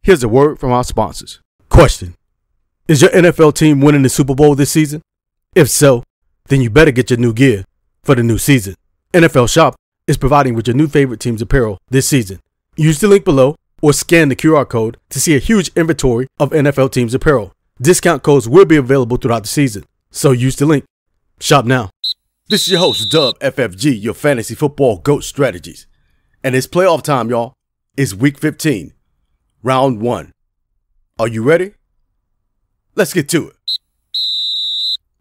Here's a word from our sponsors. Question: is your NFL team winning the Super Bowl this season? If so, then you better get your new gear for the new season. NFL Shop is providing with your new favorite team's apparel this season. Use the link below or scan the QR code to see a huge inventory of NFL teams' apparel. Discount codes will be available throughout the season, so use the link. Shop now. This is your host, Dub FFG, your fantasy football GOAT strategies. And it's playoff time, y'all. It's week 15, round 1. Are you ready? Let's get to it.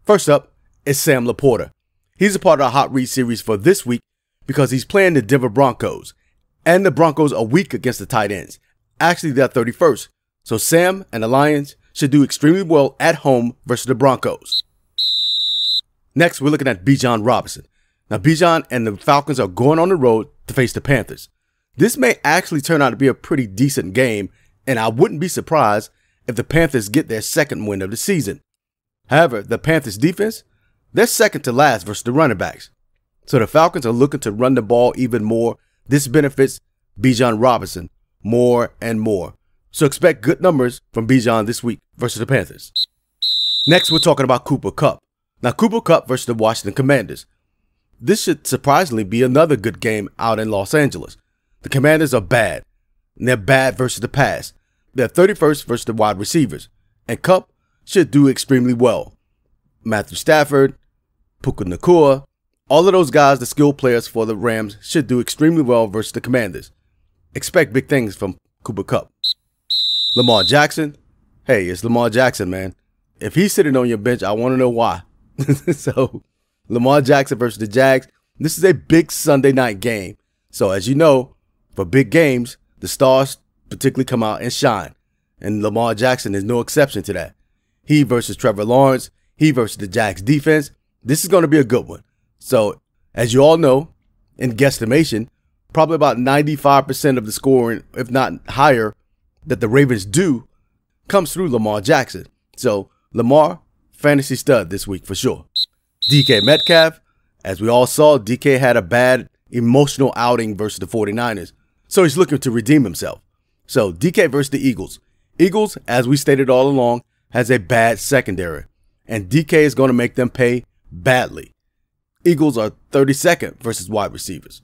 First up is Sam Laporta. He's a part of our Hot Read series for this week because he's playing the Denver Broncos. And the Broncos are weak against the tight ends. Actually, they're 31st. So Sam and the Lions should do extremely well at home versus the Broncos. Next, we're looking at Bijan Robinson. Now, Bijan and the Falcons are going on the road to face the Panthers. This may actually turn out to be a pretty decent game, and I wouldn't be surprised if the Panthers get their second win of the season. However, the Panthers defense, they're second to last versus the running backs. So the Falcons are looking to run the ball even more. This benefits Bijan Robinson more and more. So expect good numbers from Bijan this week versus the Panthers. Next, we're talking about Cooper Kupp. Now, Cooper Kupp versus the Washington Commanders. This should surprisingly be another good game out in Los Angeles. The Commanders are bad, and they're bad versus the pass. They're 31st versus the wide receivers, and Kupp should do extremely well. Matthew Stafford, Puka Nacua, all of those guys, the skilled players for the Rams, should do extremely well versus the Commanders. Expect big things from Cooper Kupp. Lamar Jackson. Hey, it's Lamar Jackson, man. If he's sitting on your bench, I want to know why. So, Lamar Jackson versus the Jags. This is a big Sunday night game. So, as you know, for big games, the stars particularly come out and shine. And Lamar Jackson is no exception to that. He versus Trevor Lawrence. He versus the Jags defense. This is going to be a good one. So, as you all know, in guesstimation, probably about 95% of the scoring, if not higher, that the Ravens do comes through Lamar Jackson. So, Lamar, fantasy stud this week for sure. DK Metcalf, as we all saw, DK had a bad emotional outing versus the 49ers. So he's looking to redeem himself. So DK versus the Eagles. Eagles, as we stated all along, has a bad secondary. And DK is going to make them pay badly. Eagles are 32nd versus wide receivers.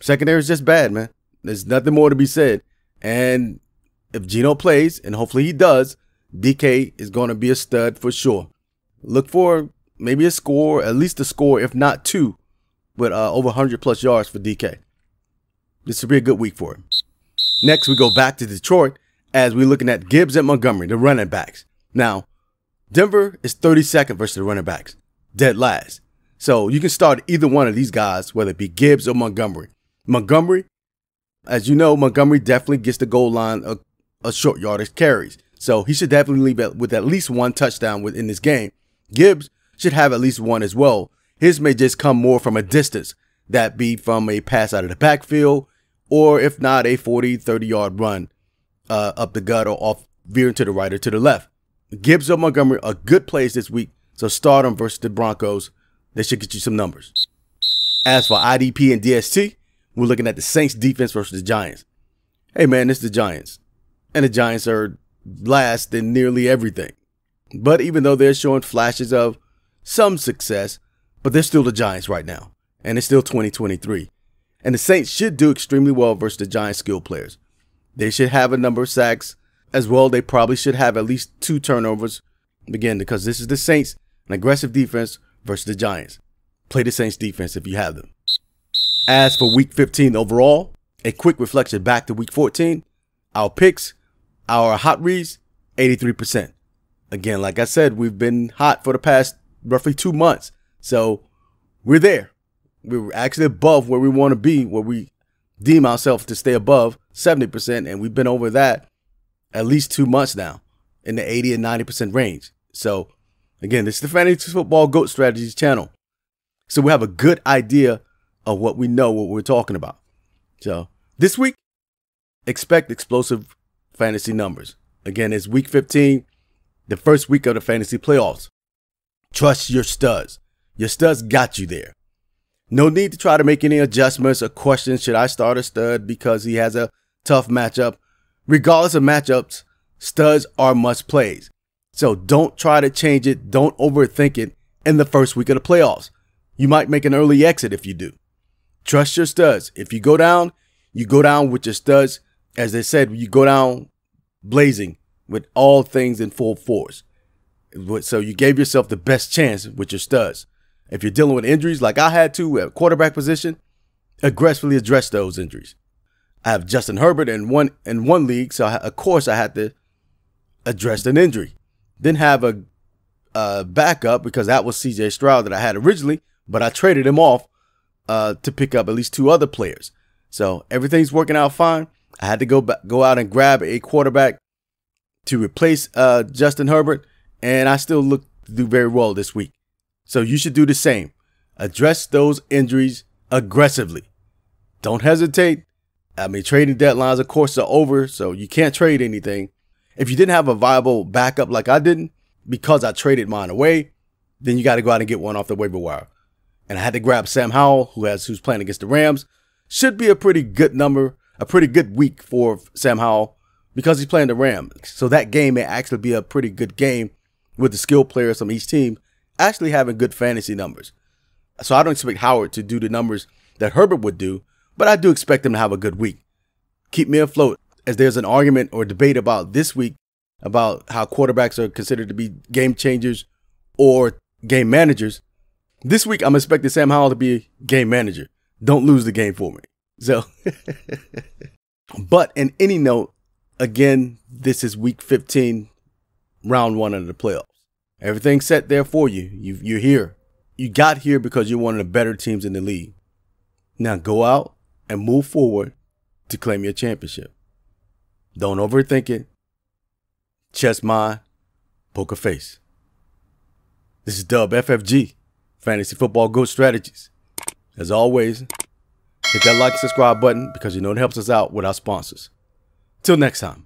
Secondary is just bad, man. There's nothing more to be said. And if Geno plays, and hopefully he does, DK is going to be a stud for sure. Look for maybe a score, at least a score, if not two, with over 100 plus yards for DK. This will be a good week for him. Next, we go back to Detroit as we're looking at Gibbs and Montgomery, the running backs. Now, Denver is 32nd versus the running backs, dead last. So you can start either one of these guys, whether it be Gibbs or Montgomery. Montgomery, as you know, Montgomery definitely gets the goal line of short yardage carries. So he should definitely leave with at least one touchdown within this game. Gibbs should have at least one as well. His may just come more from a distance, that be from a pass out of the backfield, or if not, a 40, 30-yard run up the gut or off veering to the right or to the left. Gibbs or Montgomery are good plays this week, so start them versus the Broncos. They should get you some numbers. As for IDP and DST, we're looking at the Saints defense versus the Giants. Hey, man, it's the Giants. And the Giants are last in nearly everything. But even though they're showing flashes of some success, but they're still the Giants right now. And it's still 2023. And the Saints should do extremely well versus the Giants skilled players. They should have a number of sacks as well. They probably should have at least 2 turnovers. Again, because this is the Saints, an aggressive defense versus the Giants. Play the Saints defense if you have them. As for week 15 overall, a quick reflection back to week 14. Our picks, our hot reads, 83%. Again, like I said, we've been hot for the past roughly 2 months. So we're there. We're actually above where we want to be, where we deem ourselves to stay above 70%. And we've been over that at least 2 months now in the 80 and 90% range. So again, this is the Fantasy Football GOAT Strategies channel. So we have a good idea of what we know, what we're talking about. So this week, expect explosive fantasy numbers. Again, it's week 15, the first week of the fantasy playoffs. Trust your studs. Your studs got you there. No need to try to make any adjustments or questions. Should I start a stud because he has a tough matchup? Regardless of matchups, studs are must plays. So don't try to change it. Don't overthink it in the first week of the playoffs. You might make an early exit if you do. Trust your studs. If you go down with your studs. As they said, you go down blazing with all things in full force. So you gave yourself the best chance with your studs. If you're dealing with injuries like I had to at quarterback position, aggressively address those injuries. I have Justin Herbert in one league, so of course I had to address an injury. Then have a backup because that was C.J. Stroud that I had originally, but I traded him off to pick up at least 2 other players. So everything's working out fine. I had to go out and grab a quarterback to replace Justin Herbert, and I still look to do very well this week. So you should do the same. Address those injuries aggressively. Don't hesitate. I mean, trading deadlines, of course, are over, so you can't trade anything. If you didn't have a viable backup like I didn't, because I traded mine away, then you got to go out and get one off the waiver wire. And I had to grab Sam Howell, who's playing against the Rams. Should be a pretty good number, a pretty good week for Sam Howell because he's playing the Rams. So that game may actually be a pretty good game with the skill players from each team actually having good fantasy numbers. So I don't expect Howard to do the numbers that Herbert would do, but I do expect him to have a good week. Keep me afloat as there's an argument or debate about this week about how quarterbacks are considered to be game changers or game managers. This week, I'm expecting Sam Howell to be a game manager. Don't lose the game for me. So, but in any note, again, this is week 15, round 1 of the playoffs. Everything's set there for you. You're here. You got here because you're one of the better teams in the league. Now go out and move forward to claim your championship. Don't overthink it. Chest mind, poker face. This is Dub FFG, Fantasy Football Goat Strategies. As always, hit that like and subscribe button because you know it helps us out with our sponsors. Till next time.